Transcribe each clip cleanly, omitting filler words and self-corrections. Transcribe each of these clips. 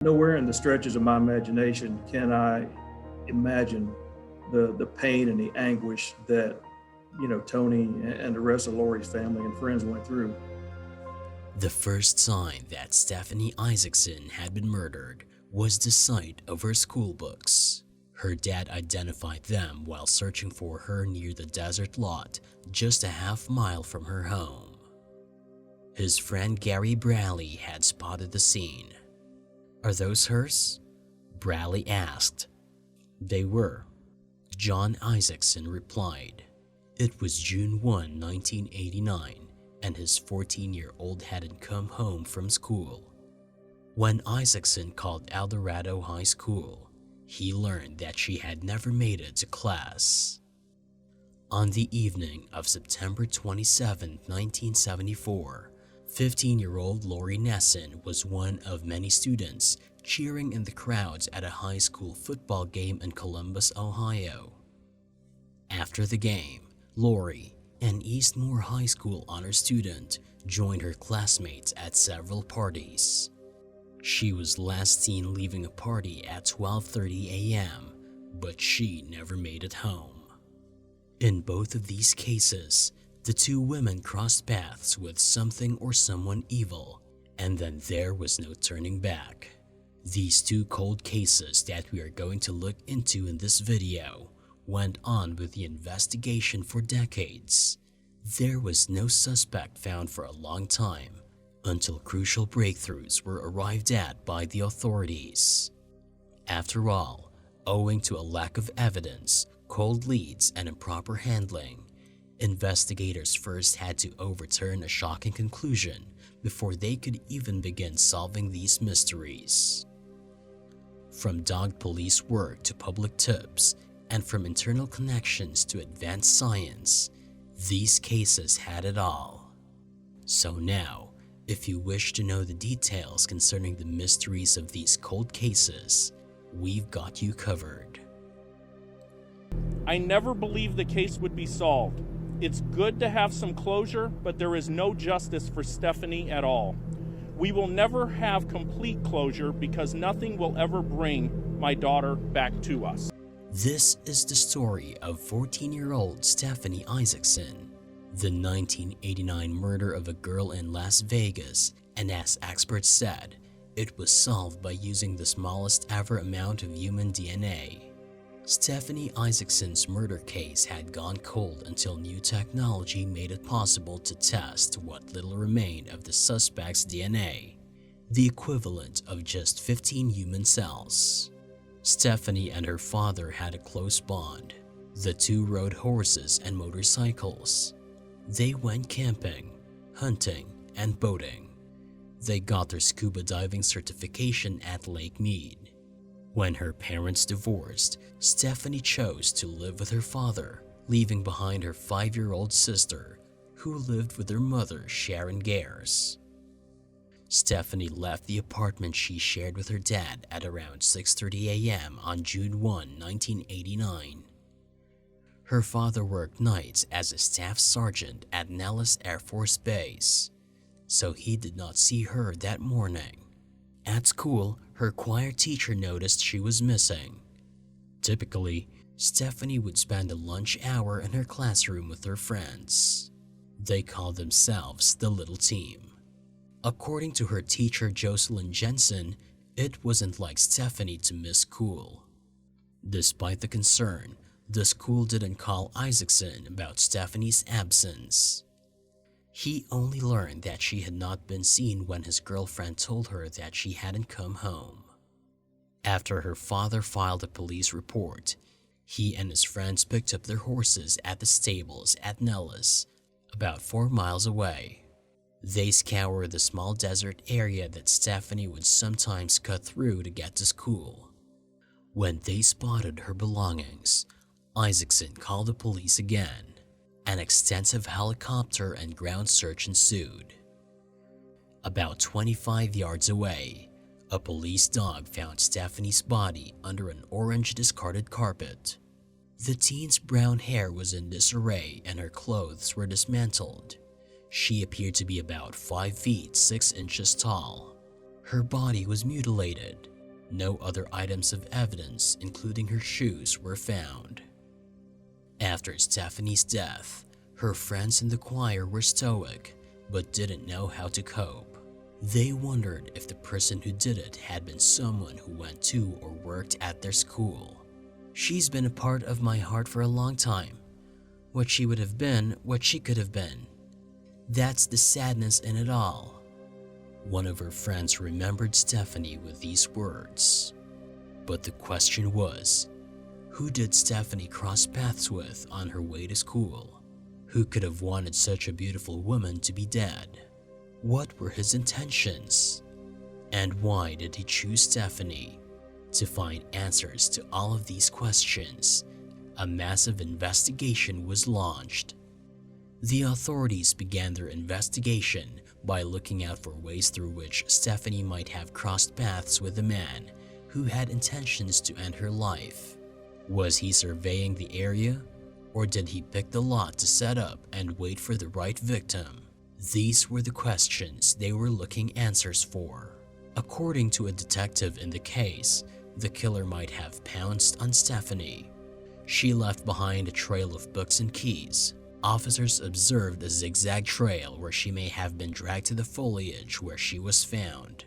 Nowhere in the stretches of my imagination can I imagine the pain and the anguish that, Tony and the rest of Lori's family and friends went through. The first sign that Stephanie Isaacson had been murdered was the sight of her school books. Her dad identified them while searching for her near the desert lot just a half-mile from her home. His friend Gary Bradley had spotted the scene. "Are those hers?" Bradley asked. "They were," John Isaacson replied. It was June 1, 1989, and his 14-year-old hadn't come home from school. When Isaacson called El Dorado High School, he learned that she had never made it to class. On the evening of September 27, 1974, 15-year-old Lori Nesson was one of many students cheering in the crowds at a high school football game in Columbus, Ohio. After the game, Lori, an Eastmore High School honor student, joined her classmates at several parties. She was last seen leaving a party at 12:30 a.m., but she never made it home. In both of these cases, the two women crossed paths with something or someone evil, and then there was no turning back. These two cold cases that we are going to look into in this video went on with the investigation for decades. There was no suspect found for a long time until crucial breakthroughs were arrived at by the authorities. After all, owing to a lack of evidence, cold leads, and improper handling, investigators first had to overturn a shocking conclusion before they could even begin solving these mysteries. From dogged police work to public tips, and from internal connections to advanced science, these cases had it all. So now, if you wish to know the details concerning the mysteries of these cold cases, we've got you covered. I never believed the case would be solved. It's good to have some closure, but there is no justice for Stephanie at all. We will never have complete closure because nothing will ever bring my daughter back to us. This is the story of 14-year-old Stephanie Isaacson, the 1989 murder of a girl in Las Vegas, and as experts said, it was solved by using the smallest ever amount of human DNA. Stephanie Isaacson's murder case had gone cold until new technology made it possible to test what little remained of the suspect's DNA, the equivalent of just 15 human cells. Stephanie and her father had a close bond. The two rode horses and motorcycles. They went camping, hunting, and boating. They got their scuba diving certification at Lake Mead. When her parents divorced, Stephanie chose to live with her father, leaving behind her 5-year-old sister, who lived with her mother, Sharon Gares. Stephanie left the apartment she shared with her dad at around 6:30 a.m. on June 1, 1989. Her father worked nights as a staff sergeant at Nellis Air Force Base, so he did not see her that morning. At school, her choir teacher noticed she was missing. Typically, Stephanie would spend a lunch hour in her classroom with her friends. They called themselves the Little Team. According to her teacher Jocelyn Jensen, it wasn't like Stephanie to miss school. Despite the concern, the school didn't call Isaacson about Stephanie's absence. He only learned that she had not been seen when his girlfriend told her that she hadn't come home. After her father filed a police report, he and his friends picked up their horses at the stables at Nellis, about 4 miles away. They scoured the small desert area that Stephanie would sometimes cut through to get to school. When they spotted her belongings, Isaacson called the police again. An extensive helicopter and ground search ensued. About 25 yards away, a police dog found Stephanie's body under an orange discarded carpet. The teen's brown hair was in disarray and her clothes were dismantled. She appeared to be about 5 feet 6 inches tall. Her body was mutilated, No other items of evidence, including her shoes, were found. After Stephanie's death, her friends in the choir were stoic, but didn't know how to cope. They wondered if the person who did it had been someone who went to or worked at their school. "She's been a part of my heart for a long time. What she would have been, what she could have been. That's the sadness in it all." One of her friends remembered Stephanie with these words. But the question was, who did Stephanie cross paths with on her way to school? Who could have wanted such a beautiful woman to be dead? What were his intentions? And why did he choose Stephanie? To find answers to all of these questions, a massive investigation was launched. The authorities began their investigation by looking out for ways through which Stephanie might have crossed paths with a man who had intentions to end her life. Was he surveying the area, or did he pick the lot to set up and wait for the right victim? These were the questions they were looking answers for. According to a detective in the case, the killer might have pounced on Stephanie. She left behind a trail of books and keys. Officers observed a zigzag trail where she may have been dragged to the foliage where she was found.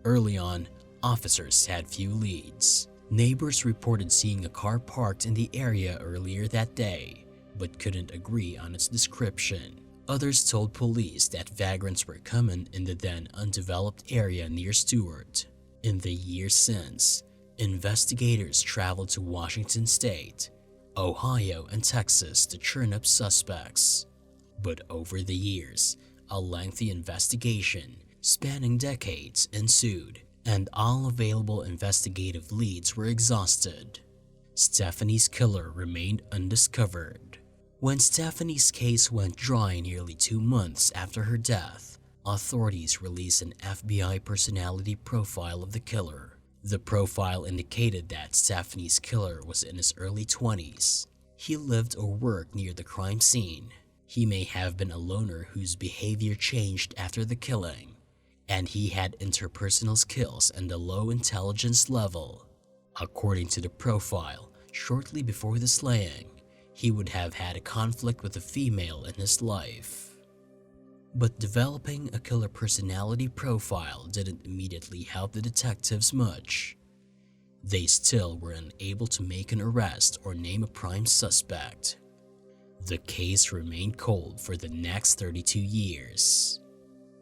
Early on, officers had few leads. Neighbors reported seeing a car parked in the area earlier that day, but couldn't agree on its description. Others told police that vagrants were common in the then undeveloped area near Stewart. In the years since, investigators traveled to Washington State, Ohio, and Texas to churn up suspects. But over the years, a lengthy investigation spanning decades ensued, and all available investigative leads were exhausted. Stephanie's killer remained undiscovered. When Stephanie's case went dry nearly 2 months after her death, authorities released an FBI personality profile of the killer. The profile indicated that Stephanie's killer was in his early 20s. He lived or worked near the crime scene. He may have been a loner whose behavior changed after the killing, and he had interpersonal skills and a low intelligence level. According to the profile, shortly before the slaying, he would have had a conflict with a female in his life. But developing a killer personality profile didn't immediately help the detectives much. They still were unable to make an arrest or name a prime suspect. The case remained cold for the next 32 years.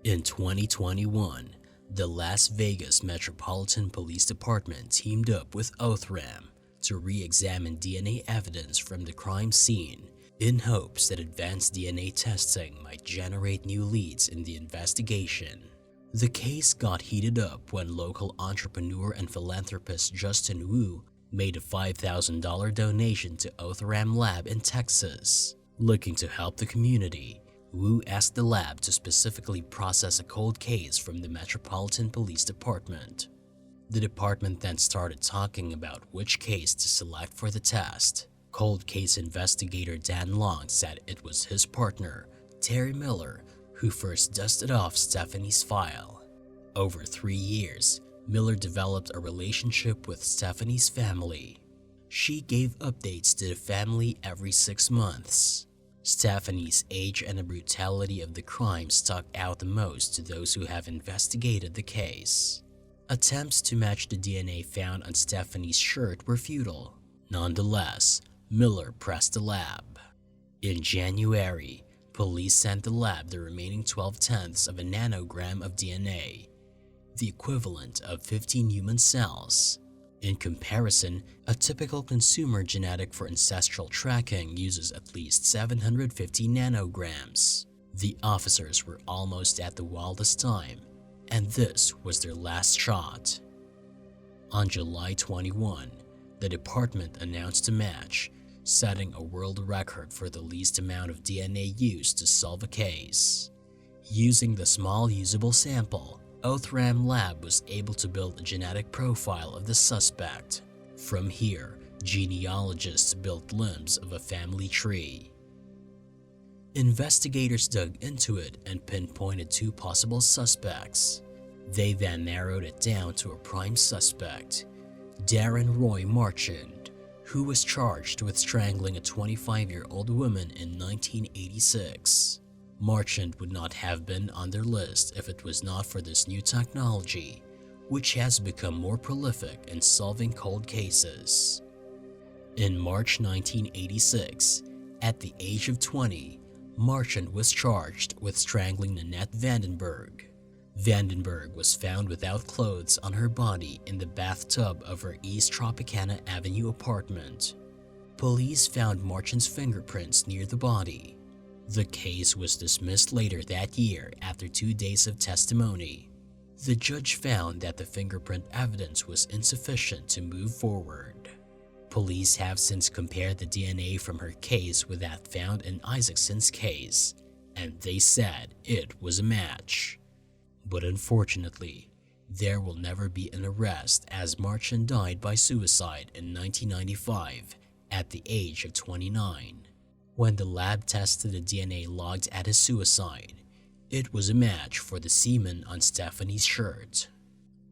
In 2021, the Las Vegas Metropolitan Police Department teamed up with Othram to re-examine DNA evidence from the crime scene in hopes that advanced DNA testing might generate new leads in the investigation. The case got heated up when local entrepreneur and philanthropist Justin Wu made a $5,000 donation to Othram Lab in Texas. Looking to help the community, Wu asked the lab to specifically process a cold case from the Metropolitan Police Department. The department then started talking about which case to select for the test. Cold case investigator Dan Long said it was his partner, Terri Miller, who first dusted off Stephanie's file. Over 3 years, Miller developed a relationship with Stephanie's family. She gave updates to the family every 6 months. Stephanie's age and the brutality of the crime stuck out the most to those who have investigated the case. Attempts to match the DNA found on Stephanie's shirt were futile. Nonetheless, Miller pressed the lab. In January, police sent the lab the remaining 12/10ths of a nanogram of DNA, the equivalent of 15 human cells. In comparison, a typical consumer genetic for ancestral tracking uses at least 750 nanograms. The officers were almost at the wildest time, and this was their last shot. On July 21, the department announced a match, setting a world record for the least amount of DNA used to solve a case. Using the small usable sample, Othram Lab was able to build a genetic profile of the suspect. From here, genealogists built limbs of a family tree. Investigators dug into it and pinpointed 2 possible suspects. They then narrowed it down to a prime suspect, Darren Roy Marchand, who was charged with strangling a 25-year-old woman in 1986. Marchand would not have been on their list if it was not for this new technology, which has become more prolific in solving cold cases. In March 1986, at the age of 20, Marchand was charged with strangling Nanette Vandenberg. Vandenberg was found without clothes on her body in the bathtub of her East Tropicana Avenue apartment. Police found Marchand's fingerprints near the body. The case was dismissed later that year after 2 days of testimony. The judge found that the fingerprint evidence was insufficient to move forward. Police have since compared the DNA from her case with that found in Isaacson's case, and they said it was a match. But unfortunately, there will never be an arrest as Marchand died by suicide in 1995 at the age of 29. When the lab tested the DNA logged at his suicide, it was a match for the semen on Stephanie's shirt.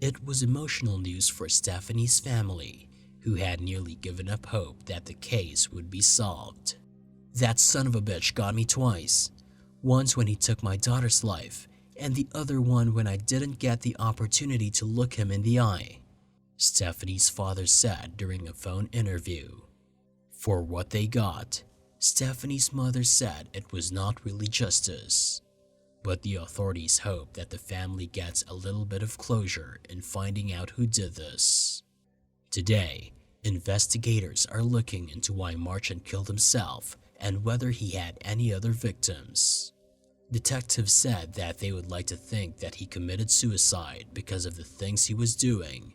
It was emotional news for Stephanie's family, who had nearly given up hope that the case would be solved. That son of a bitch got me twice, once when he took my daughter's life, and the other one when I didn't get the opportunity to look him in the eye, Stephanie's father said during a phone interview. For what they got, Stephanie's mother said it was not really justice, but the authorities hope that the family gets a little bit of closure in finding out who did this. Today, investigators are looking into why Marchand killed himself and whether he had any other victims. Detectives said that they would like to think that he committed suicide because of the things he was doing,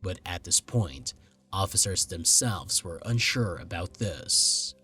but at this point, officers themselves were unsure about this.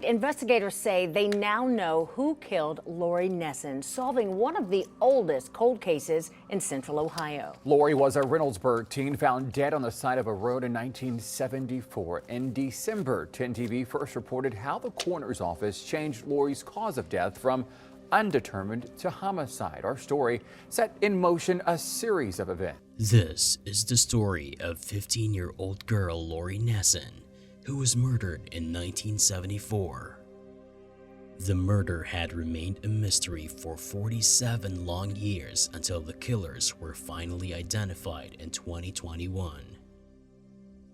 Investigators say they now know who killed Lori Nesson, solving one of the oldest cold cases in central Ohio. Lori was a Reynoldsburg teen found dead on the side of a road in 1974. In December, 10 TV first reported how the coroner's office changed Lori's cause of death from undetermined to homicide. Our story set in motion a series of events. This is the story of 15-year-old girl Lori Nesson, who was murdered in 1974. The murder had remained a mystery for 47 long years until the killers were finally identified in 2021.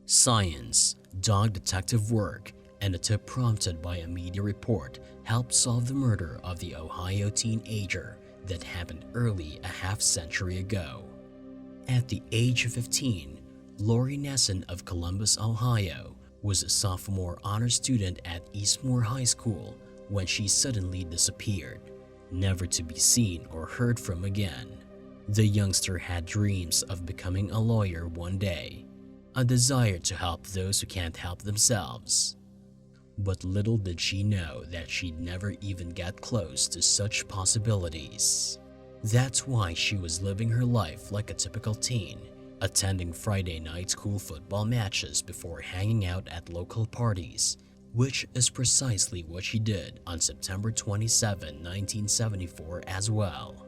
Science, dog detective work, and a tip prompted by a media report helped solve the murder of the Ohio teenager that happened early a half-century ago. At the age of 15, Lori Nesson of Columbus, Ohio, was a sophomore honor student at Eastmore High School when she suddenly disappeared, never to be seen or heard from again. The youngster had dreams of becoming a lawyer one day, a desire to help those who can't help themselves. But little did she know that she'd never even get close to such possibilities. That's why she was living her life like a typical teen, attending Friday night school football matches before hanging out at local parties, which is precisely what she did on September 27, 1974 as well.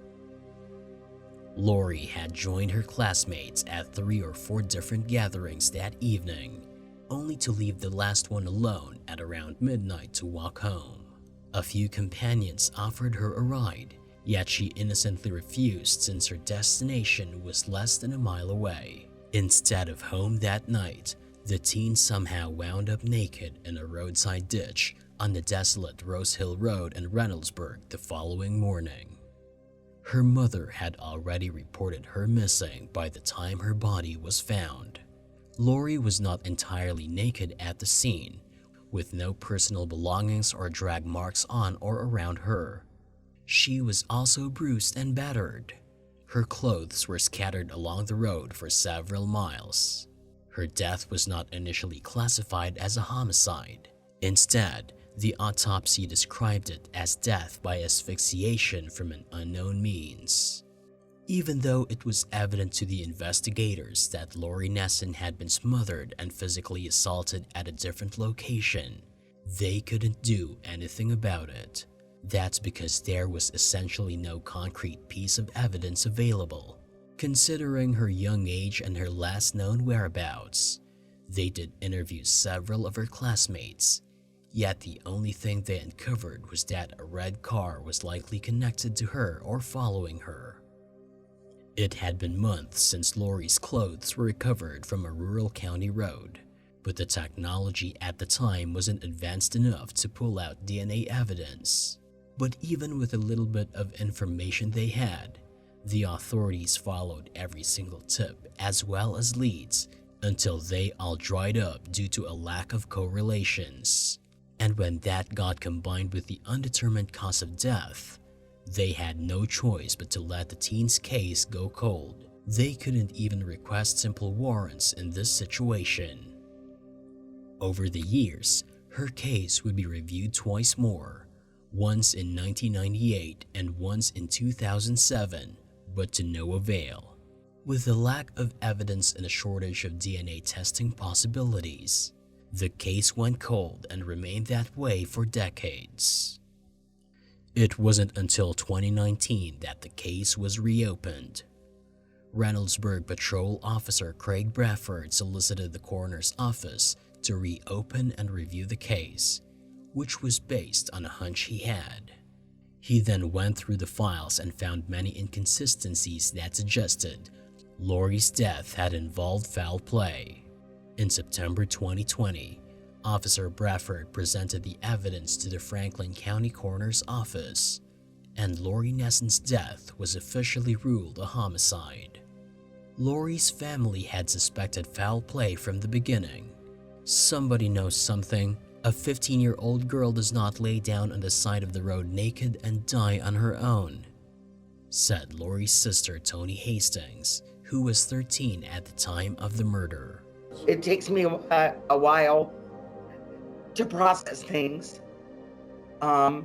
Lori had joined her classmates at 3 or 4 different gatherings that evening, only to leave the last one alone at around midnight to walk home. A few companions offered her a ride, yet she innocently refused since her destination was less than a mile away. Instead of home that night, the teen somehow wound up naked in a roadside ditch on the desolate Rose Hill Road in Reynoldsburg the following morning. Her mother had already reported her missing by the time her body was found. Lori was not entirely naked at the scene, with no personal belongings or drag marks on or around her. She was also bruised and battered. Her clothes were scattered along the road for several miles. Her death was not initially classified as a homicide. Instead, the autopsy described it as death by asphyxiation from an unknown means. Even though it was evident to the investigators that Lori Nesson had been smothered and physically assaulted at a different location, they couldn't do anything about it. That's because there was essentially no concrete piece of evidence available, considering her young age and her last known whereabouts. They did interview several of her classmates, yet the only thing they uncovered was that a red car was likely connected to her or following her. It had been months since Lori's clothes were recovered from a rural county road, but the technology at the time wasn't advanced enough to pull out DNA evidence. But even with a little bit of information they had, the authorities followed every single tip as well as leads until they all dried up due to a lack of correlations. And when that got combined with the undetermined cause of death, they had no choice but to let the teen's case go cold. They couldn't even request simple warrants in this situation. Over the years, her case would be reviewed twice more, once in 1998 and once in 2007, but to no avail. With the lack of evidence and a shortage of DNA testing possibilities, the case went cold and remained that way for decades. It wasn't until 2019 that the case was reopened. Reynoldsburg Patrol Officer Craig Bradford solicited the coroner's office to reopen and review the case, which was based on a hunch he had. He then went through the files and found many inconsistencies that suggested Lori's death had involved foul play. In September 2020, Officer Bradford presented the evidence to the Franklin County Coroner's Office, and Lori Nesson's death was officially ruled a homicide. Lori's family had suspected foul play from the beginning. Somebody knows something. A 15-year-old girl does not lay down on the side of the road naked and die on her own, said Lori's sister Toni Hastings, who was 13 at the time of the murder. It takes me a while to process things, but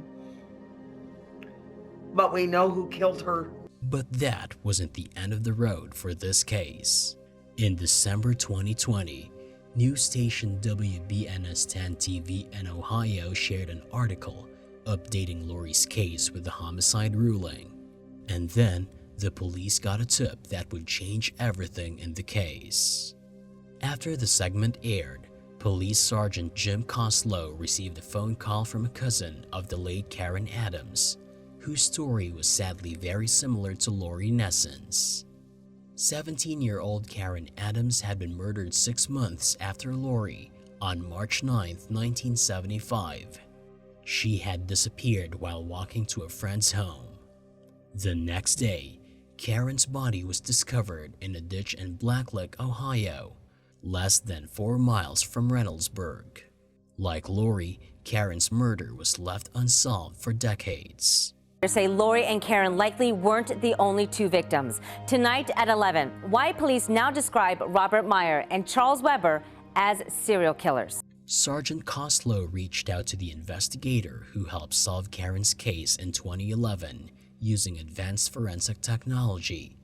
we know who killed her. But that wasn't the end of the road for this case. In December 2020, news station WBNS 10 TV in Ohio shared an article updating Lori's case with the homicide ruling. And then, the police got a tip that would change everything in the case. After the segment aired, Police Sergeant Jim Coslow received a phone call from a cousin of the late Karen Adams, whose story was sadly very similar to Lori Nesson's. 17-year-old Karen Adams had been murdered 6 months after Lori on March 9, 1975. She had disappeared while walking to a friend's home. The next day, Karen's body was discovered in a ditch in Blacklick, Ohio, less than 4 miles from Reynoldsburg. Like Lori, Karen's murder was left unsolved for decades. Say Lori and Karen likely weren't the only two victims. Tonight at 11, why police now describe Robert Meyer and Charles Weber as serial killers. Sergeant Coslow reached out to the investigator who helped solve Karen's case in 2011 using advanced forensic technology,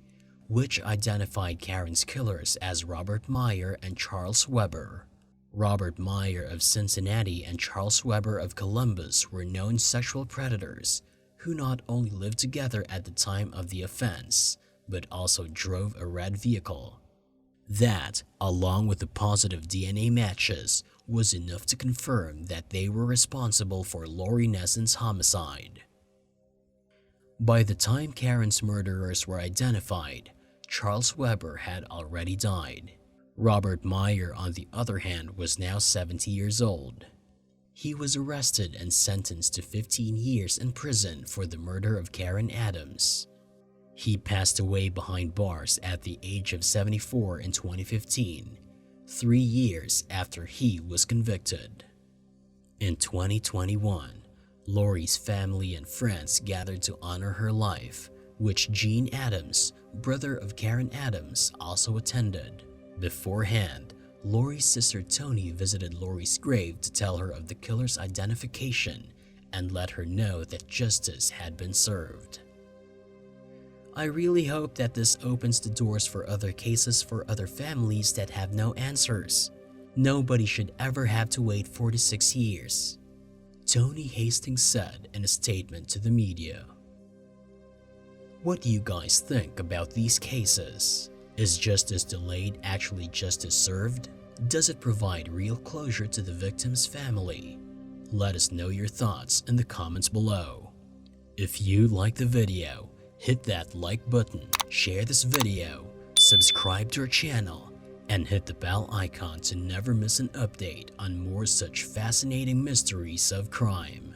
which identified Karen's killers as Robert Meyer and Charles Weber. Robert Meyer of Cincinnati and Charles Weber of Columbus were known sexual predators who not only lived together at the time of the offense, but also drove a red vehicle. That, along with the positive DNA matches, was enough to confirm that they were responsible for Lori Nesson's homicide. By the time Karen's murderers were identified, Charles Weber had already died. Robert Meyer, on the other hand, was now 70 years old. He was arrested and sentenced to 15 years in prison for the murder of Karen Adams. He passed away behind bars at the age of 74 in 2015, 3 years after he was convicted. In 2021, Lori's family and friends gathered to honor her life, which Gene Adams, brother of Karen Adams, also attended. Beforehand, Lori's sister Toni visited Lori's grave to tell her of the killer's identification and let her know that justice had been served. I really hope that this opens the doors for other cases for other families that have no answers. Nobody should ever have to wait 46 years. Tony Hastings said in a statement to the media. What do you guys think about these cases? Is justice delayed actually justice served? Does it provide real closure to the victim's family? Let us know your thoughts in the comments below. If you like the video, hit that like button, share this video, subscribe to our channel, and hit the bell icon to never miss an update on more such fascinating mysteries of crime.